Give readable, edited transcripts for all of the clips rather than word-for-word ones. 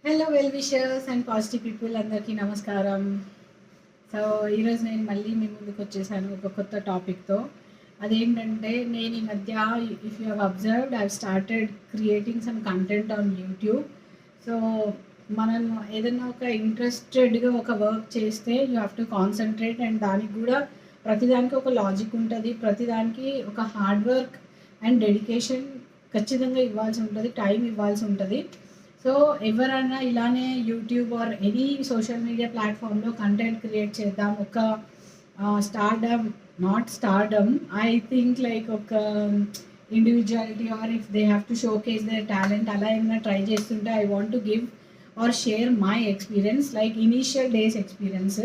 Hello well wishers and positive people అందరికీ నమస్కారం. So ఈరోజు నేను మళ్ళీ మీ ముందుకు వచ్చేసాను ఒక కొత్త టాపిక్తో. అదేంటంటే నేను ఈ మధ్య, if you have observed, I started creating some content on YouTube. So మనం ఏదైనా ఒక ఇంట్రెస్టెడ్గా ఒక వర్క్ చేస్తే you have to concentrate, and దానికి కూడా ప్రతిదానికి ఒక లాజిక్ ఉంటుంది, ప్రతిదానికి ఒక హార్డ్ వర్క్ అండ్ డెడికేషన్ ఖచ్చితంగా ఇవ్వాల్సి ఉంటుంది, టైం ఇవ్వాల్సి ఉంటుంది. సో ఎవరైనా ఇలానే YouTube or any social media ప్లాట్ఫామ్లో కంటెంట్ క్రియేట్ చేద్దాం, ఒక stardom, not stardom, I think like ఒక individuality, or if they have to showcase their talent, అలా ఏమైనా ట్రై చేస్తుంటే I want to give or share my experience, like initial days experience.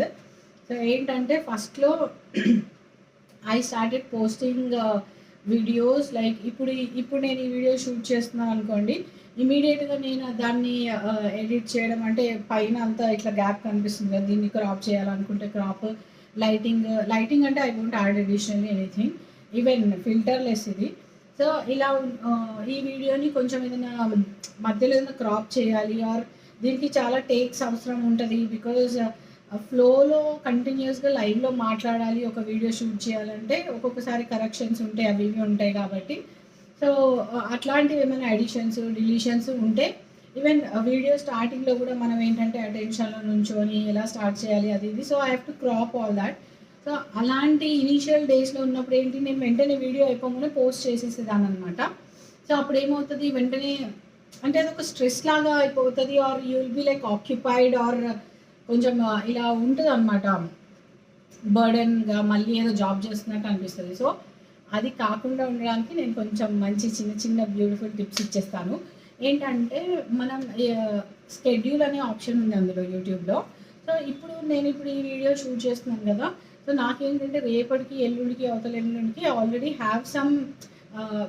So ఏంటంటే ఫస్ట్లో I started posting videos, like ఇప్పుడు నేను ఈ video shoot చేస్తున్నాను అనుకోండి, ఇమీడియట్గా నేను దాన్ని ఎడిట్ చేయడం, అంటే పైన అంతా ఇట్లా గ్యాప్ కనిపిస్తుంది కదా, దీన్ని క్రాప్ చేయాలనుకుంటే క్రాప్, లైటింగ్ అంటే I won't add additionally anything, even filterless ఇది. సో ఇలా ఈ వీడియోని కొంచెం ఏదైనా మధ్యలో ఏదైనా క్రాప్ చేయాలి, ఆర్ దీనికి చాలా టేక్స్ అవసరం ఉంటుంది, బికాజ్ ఫ్లోలో కంటిన్యూస్గా లైవ్లో మాట్లాడాలి, ఒక వీడియో షూట్ చేయాలంటే ఒక్కొక్కసారి కరెక్షన్స్ ఉంటాయి, అవి ఇవి ఉంటాయి కాబట్టి. సో అట్లాంటివి ఏమైనా ఎడిషన్స్ డిలీషన్స్ ఉంటే, ఈవెన్ వీడియో స్టార్టింగ్లో కూడా మనం ఏంటంటే అటెన్షన్లో నుంచొని ఎలా స్టార్ట్ చేయాలి అది ఇది, so I have to crop all that. So అలాంటి ఇనీషియల్ డేస్లో ఉన్నప్పుడు ఏంటి, నేను వెంటనే వీడియో అయిపోగానే పోస్ట్ చేసేసేదాన్ని అనమాట. సో అప్పుడు ఏమవుతుంది, వెంటనే అంటే అదొక స్ట్రెస్ లాగా అయిపోతుంది, or you will be like occupied, or కొంచెం ఇలా ఉంటుంది అనమాట, బర్డెన్గా, మళ్ళీ ఏదో జాబ్ చేస్తున్నట్టు అనిపిస్తుంది. సో అది కాకుండా ఉండడానికి నేను కొంచెం మంచి చిన్న చిన్న బ్యూటిఫుల్ టిప్స్ ఇచ్చేస్తాను. ఏంటంటే మనం స్కెడ్యూల్ అనే ఆప్షన్ ఉంది అందులో యూట్యూబ్లో. సో నేను ఈ వీడియో షూట్ చేస్తున్నాను కదా, సో నాకేంటంటే రేపటికి, ఎల్లుండికి, అవతల ఎల్లుండికి already have some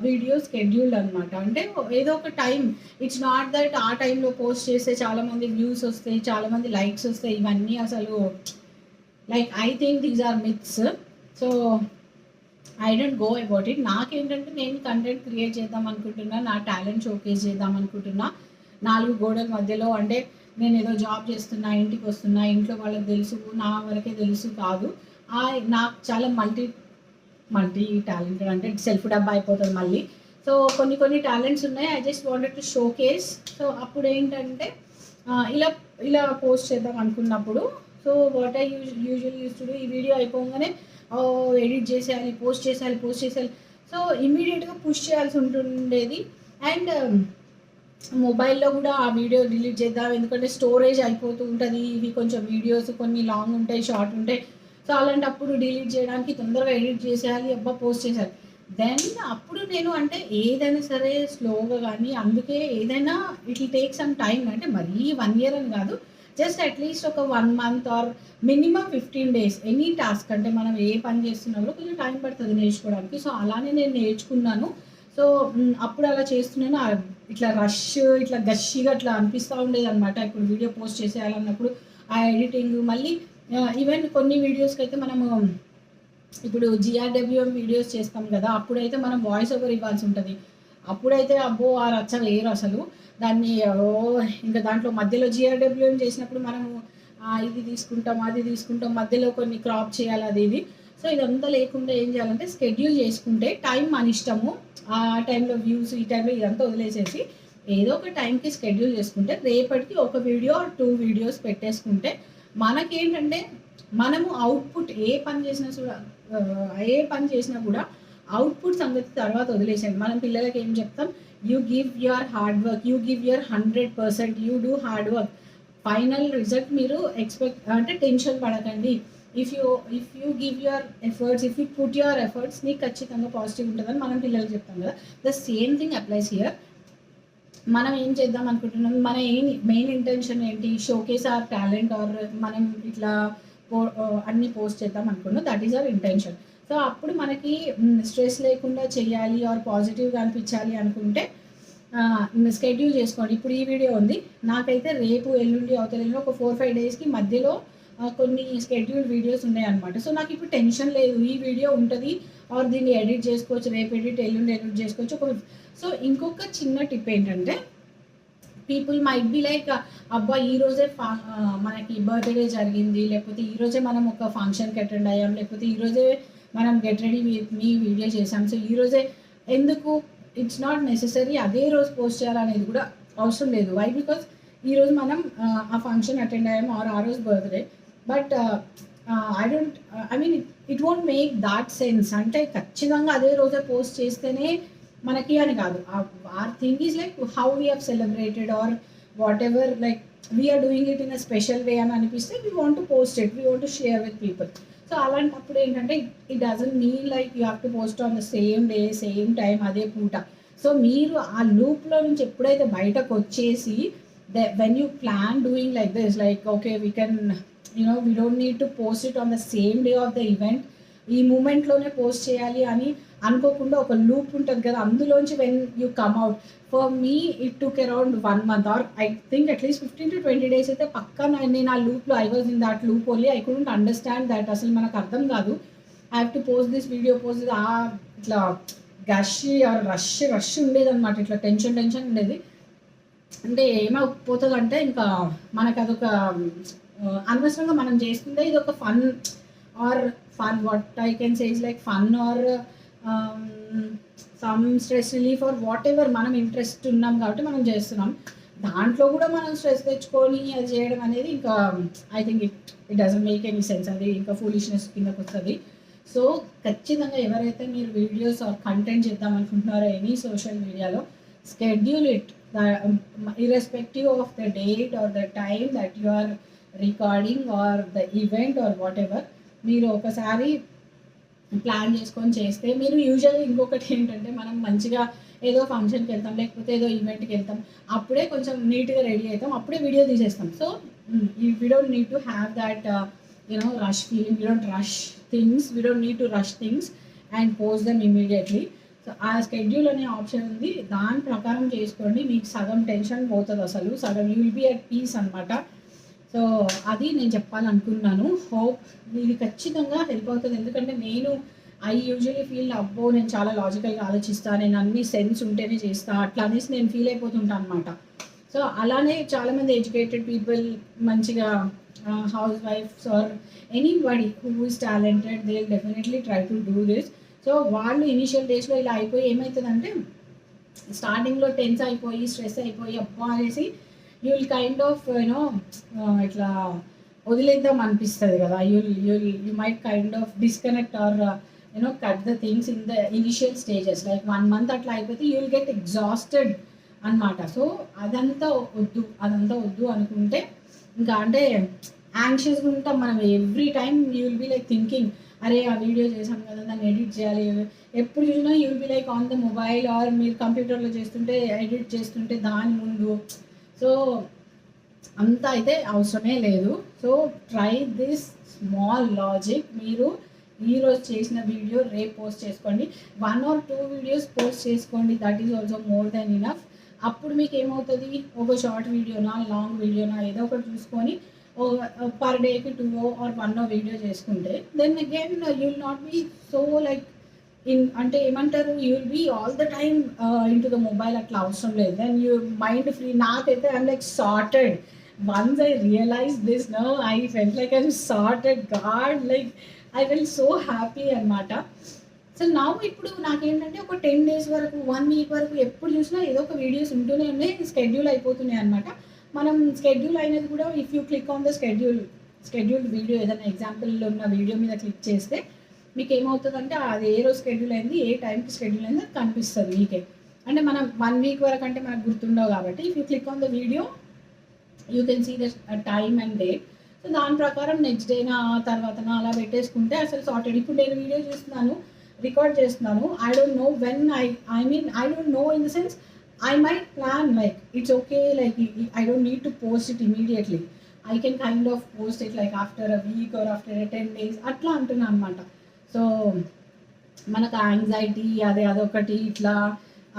video scheduled అనమాట. అంటే ఏదో ఒక టైం, ఇట్స్ నాట్ దట్ ఆ టైంలో పోస్ట్ చేస్తే చాలామంది వ్యూస్ వస్తాయి, చాలామంది లైక్స్ వస్తాయి, ఇవన్నీ అసలు like I think these are myths. So I don't go about it. నాకేంటంటే నేను కంటెంట్ క్రియేట్ చేద్దాం అనుకుంటున్నా, నా టాలెంట్ షోకేస్ చేద్దాం అనుకుంటున్నా, 4 గోడల మధ్యలో. అంటే నేను ఏదో జాబ్ చేస్తున్నా, ఇంటికి వస్తున్నా, ఇంట్లో వాళ్ళకి తెలుసు, నా వరకే తెలుసు కాదు, నాకు చాలా మల్టీ టాలెంటెడ్, అంటే సెల్ఫ్ డబ్బా అయిపోతుంది మళ్ళీ. సో కొన్ని టాలెంట్స్ ఉన్నాయి, I just wanted to showcase. So అప్పుడు ఏంటంటే ఇలా ఇలా పోస్ట్ చేద్దాం అనుకున్నప్పుడు, so what I usually use to do, ఈ వీడియో అయిపోగానే ఎడిట్ చేసేయాలి, పోస్ట్ చేసేయాలి. సో ఇమ్మీడియట్గా పుష్ చేయాల్సి ఉంటుండేది. అండ్ మొబైల్లో కూడా ఆ వీడియో డిలీట్ చేద్దాం, ఎందుకంటే స్టోరేజ్ అయిపోతూ ఉంటుంది, ఇవి కొంచెం వీడియోస్ కొన్ని లాంగ్ ఉంటాయి, షార్ట్ ఉంటాయి. సో అలాంటప్పుడు డిలీట్ చేయడానికి తొందరగా ఎడిట్ చేసేయాలి, పోస్ట్ చేసేయాలి. దెన్ అప్పుడు నేను, అంటే ఏదైనా సరే స్లోగా, కానీ అందుకే ఏదైనా it will take some time, అంటే మరీ 1 year అని కాదు, జస్ట్ అట్లీస్ట్ ఒక 1 month or minimum 15 days. Any task, అంటే మనం ఏ పని చేస్తున్నప్పుడు కొంచెం టైం పడుతుంది నేర్చుకోవడానికి. సో అలానే నేను నేర్చుకున్నాను. సో అప్పుడు అలా చేస్తున్నాను, ఇట్లా ఇట్లా గషిగా అట్లా అనిపిస్తూ ఉండేది అనమాట. ఇప్పుడు వీడియో పోస్ట్ చేసేయాలన్నప్పుడు ఆ ఎడిటింగ్, మళ్ళీ ఈవెన్ కొన్ని వీడియోస్కి అయితే మనము ఇప్పుడు జిఆర్డబ్ల్యూఎం వీడియోస్ చేస్తాం కదా, అప్పుడైతే మనం వాయిస్ ఓవర్ ఇవ్వాల్సి ఉంటుంది. అప్పుడైతే అబ్బో ఆ రచ్చ వేరు అసలు. దాన్ని ఇంకా దాంట్లో మధ్యలో జిఆర్డబ్ల్యూఎం చేసినప్పుడు మనము ఇది తీసుకుంటాం, అది తీసుకుంటాం, మధ్యలో కొన్ని క్రాప్ చేయాలి, అది ఇది. సో ఇదంతా లేకుండా ఏం చేయాలంటే స్కెడ్యూల్ చేసుకుంటే, టైం మన ఇష్టము, ఆ టైంలో వ్యూస్, ఈ టైంలో ఇదంతా వదిలేసేసి ఏదో ఒక టైంకి స్కెడ్యూల్ చేసుకుంటే, రేపటికి ఒక వీడియో 2 వీడియోస్ పెట్టేసుకుంటే మనకేంటంటే మనము అవుట్పుట్ ఏ పని చేసినా కూడా అవుట్పుట్ సంగతి తర్వాత వదిలేసేయండి. మనం పిల్లలకి ఏం చెప్తాం, you give your hard work, you give your 100%, you do hard work, final result మీరు ఎక్స్పెక్ట్, అంటే టెన్షన్ పడకండి. If you give your efforts, if you put your efforts, మీకు ఖచ్చితంగా పాజిటివ్ ఉంటుందని మనం పిల్లలకి చెప్తాం కదా. The same thing applies here. మనం ఏం చేద్దాం అనుకుంటున్నాం, మన మెయిన్ ఇంటెన్షన్ ఏంటి, షోకేస్ ఆర్ టాలెంట్, ఆర్ మనం ఇట్లా అన్నీ పోస్ట్ చేద్దాం అనుకున్నాం, that is our intention. So అప్పుడు మనకి స్ట్రెస్ లేకుండా చేయాలి, ఆర్ పాజిటివ్గా అనిపించాలి అనుకుంటే స్కెడ్యూల్ చేసుకోండి. ఇప్పుడు ఈ వీడియో ఉంది, నాకైతే రేపు, ఎల్లుండి, అవతల ఒక 4-5 డేస్కి మధ్యలో కొన్ని స్కెడ్యూల్ వీడియోస్ ఉన్నాయన్నమాట. సో నాకు ఇప్పుడు టెన్షన్ లేదు, ఈ వీడియో ఉంటుంది, ఆర్ దీన్ని ఎడిట్ చేసుకోవచ్చు, రేపు ఎడిట్, ఎల్లుండి ఎడిట్ చేసుకోవచ్చు. సో ఇంకొక చిన్న టిప్ ఏంటంటే, పీపుల్ మైట్ బి లైక్ అబ్బా ఈరోజే మనకి బర్త్డే జరిగింది, లేకపోతే ఈరోజే మనం ఒక ఫంక్షన్కి అటెండ్ అయ్యాం, లేకపోతే ఈరోజే మనం get ready with me video చేసాం, సో ఈరోజే ఎందుకు, ఇట్స్ నాట్ నెససరీ అదే రోజు పోస్ట్ చేయాలనేది కూడా అవసరం లేదు. వై బికాస్ ఈరోజు మనం ఆ ఫంక్షన్ అటెండ్ అయ్యాము ఆర్ ఆ రోజు birthday, but I don't I mean it won't make that sense. అంటే ఖచ్చితంగా అదే రోజే పోస్ట్ చేస్తేనే మనకి అని కాదు, or thing is like how we have celebrated or whatever, like we're doing it in a special way అని అనిపిస్తే we want to post it, we want to share with people. So అలాంటప్పుడు ఏంటంటే it doesn't mean like you have to post on the same day same time అదే పూట. So మీరు ఆ లూప్లో నుంచి ఎప్పుడైతే బయటకు వచ్చేసి when you plan doing like this, like okay we can we don't need to post it on the same day of the event, ఈ మూమెంట్లోనే పోస్ట్ చేయాలి అని అనుకోకుండా ఒక లూప్ ఉంటుంది కదా, అందులోంచి when you come out. For me it took around 1 month or I think at least 15 to 20 days అయితే పక్కా నేను ఆ లూప్లో I was in that loop only. I couldn't understand that, అసలు మనకు అర్థం కాదు. I have to post this video, post ఇట్లా గషి ఆర్ రష్ ఉండేదన్నమాట, ఇట్లా టెన్షన్ ఉండేది. అంటే ఏమైపోతుంది అంటే ఇంకా మనకు అదొక అనవసరంగా మనం చేస్తుంటే ఇది ఒక fun what I can say is like fun or some stress relief or whatever, మనం ఇంట్రెస్ట్ ఉన్నాం కాబట్టి మనం చేస్తున్నాం. దాంట్లో కూడా మనం స్ట్రెస్ తెచ్చుకొని అది చేయడం అనేది ఇంకా I think it doesn't make any sense, అది ఇంకా ఫూలిష్నెస్ కిందకు వస్తుంది. సో ఖచ్చితంగా ఎవరైతే మీరు వీడియోస్ ఆర్ కంటెంట్ చేద్దాం అనుకుంటున్నారో ఎనీ సోషల్ మీడియాలో, schedule it irrespective of the date or the time that you are recording or the event or whatever. మీరు ఒకసారి ప్లాన్ చేసుకొని చేస్తే మీరు యూజువల్గా ఇంకొకటి ఏంటంటే మనం మంచిగా ఏదో ఫంక్షన్కి వెళ్తాం, లేకపోతే ఏదో ఈవెంట్కి వెళ్తాం, అప్పుడే కొంచెం నీట్గా రెడీ అవుతాం, అప్పుడే వీడియో తీసేస్తాం. So we don't need to have that rush feeling, we don't rush things, we don't need to rush things and post them immediately. So ఆ స్కెడ్యూల్ అనే ఆప్షన్ ఉంది, దాని ప్రకారం చేసుకోండి, మీకు సగం టెన్షన్ పోతుంది, అసలు సగం you will be at peace అనమాట. సో అది నేను చెప్పాలనుకున్నాను. హోప్ ఇది ఖచ్చితంగా హెల్ప్ అవుతుంది, ఎందుకంటే నేను ఐ యూజువలీ ఫీల్ అబ్బో నేను చాలా లాజికల్గా ఆలోచిస్తాను, నేను అన్ని సెన్స్ ఉంటేనే చేస్తా, అట్లా అనేసి నేను ఫీల్ అయిపోతుంటాను అనమాట. సో అలానే చాలామంది ఎడ్యుకేటెడ్ పీపుల్ మంచిగా హౌస్ వైఫ్స్ or anybody who is talented they will definitely try to do this. So వాళ్ళు ఇనిషియల్ డేస్లో ఇలా అయిపోయి ఏమవుతుందంటే స్టార్టింగ్లో టెన్స్ అయిపోయి స్ట్రెస్ అయిపోయి అబ్బా అనేసి యూ విల్ కైండ్ ఆఫ్ ఇట్లా వదిలేద్దాం అనిపిస్తుంది కదా, you might kind of disconnect or cut the things in the initial stages, like 1 month అట్లా అయిపోతే యూ విల్ గెట్ ఎగ్జాస్టెడ్ అనమాట. సో అదంతా వద్దు అనుకుంటే ఇంకా అంటే యాంగ్షియస్గా ఉంటాం మనం every time. You will be like thinking అరే ఆ వీడియో చేసాం కదా దాన్ని ఎడిట్ చేయాలి, ఎప్పుడు చూసినా you will be like on the mobile are మీరు కంప్యూటర్లో చేస్తుంటే ఎడిట్ చేస్తుంటే దాని ముందు. సో అంతా అయితే అవసరమే లేదు. So try this small logic. మీరు ఈరోజు చేసిన వీడియో రేపు పోస్ట్ చేసుకోండి, 1 or 2 వీడియోస్ పోస్ట్ చేసుకోండి, that is also more than enough. అప్పుడు మీకు ఏమవుతుంది, ఒక షార్ట్ వీడియోనా లాంగ్ వీడియోనా ఏదో ఒకటి చూసుకొని పర్ డేకి 2 or 1 వీడియో చేసుకుంటే then again you will not be so like అంటే ఏమంటారు, you will be all the time in to the mobile, అట్లా అవసరం లేదు. Then you mind free. నాకైతే I'm like sorted. Once I realise this no I felt like I'm sorted, God like I fell so happy అనమాట. So నా ఇప్పుడు నాకేంటంటే ఒక 10 days వరకు 1 week వరకు ఎప్పుడు చూసినా ఏదో ఒక వీడియోస్ ఉంటూనే ఉన్నాయి, స్కెడ్యూల్ అయిపోతున్నాయి అనమాట. మనం స్కెడ్యూల్ అయినది కూడా if you click on the scheduled video, ఏదైనా ఎగ్జాంపుల్లో ఉన్న వీడియో మీద క్లిక్ చేస్తే మీకు ఏమవుతుందంటే అది ఏ రోజు స్కెడ్యూల్ అయింది, ఏ టైంకి స్కెడ్యూల్ అయింది అది కనిపిస్తుంది మీకే. అంటే మనం 1 week వరకు అంటే మనకు గుర్తుండవు కాబట్టి if you click on the video you can see the time and date. So దాని ప్రకారం నెక్స్ట్ డేనా తర్వాతనా అలా పెట్టేసుకుంటే అసలు సార్టెడ్. ఇప్పుడు నేను వీడియో చూస్తున్నాను, రికార్డ్ చేస్తున్నాను, I don't know when I don't know in the sense I might plan like it's okay, like I don't need to post it immediately. I can kind of post it like after a week or after 10 days అట్లా అంటున్నా అనమాట. So మనకు anxiety అదొకటి ఇట్లా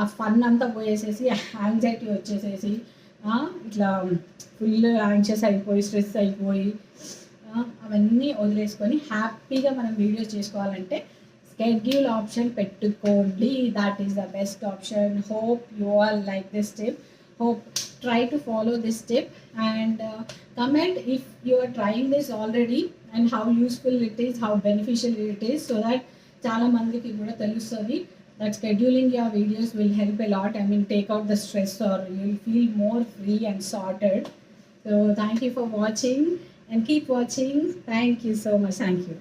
ఆ fun అంతా పోయేసేసి anxiety వచ్చేసేసి ఇట్లా ఫుల్ యాంగ్షియస్ అయిపోయి స్ట్రెస్ అయిపోయి అవన్నీ వదిలేసుకొని హ్యాపీగా మనం వీడియోస్ చేసుకోవాలంటే schedule option పెట్టుకోండి. that is the best option. Hope you all like this tip. Hope try to follow this tip and comment if you are trying this already and how useful it is, how beneficial it is, so that చాలా మందికి కూడా తెలుస్తుంది that scheduling your videos will help a lot. I mean, take out the stress or you'll feel more free and sorted. So thank you for watching and keep watching. Thank you so much. Thank you.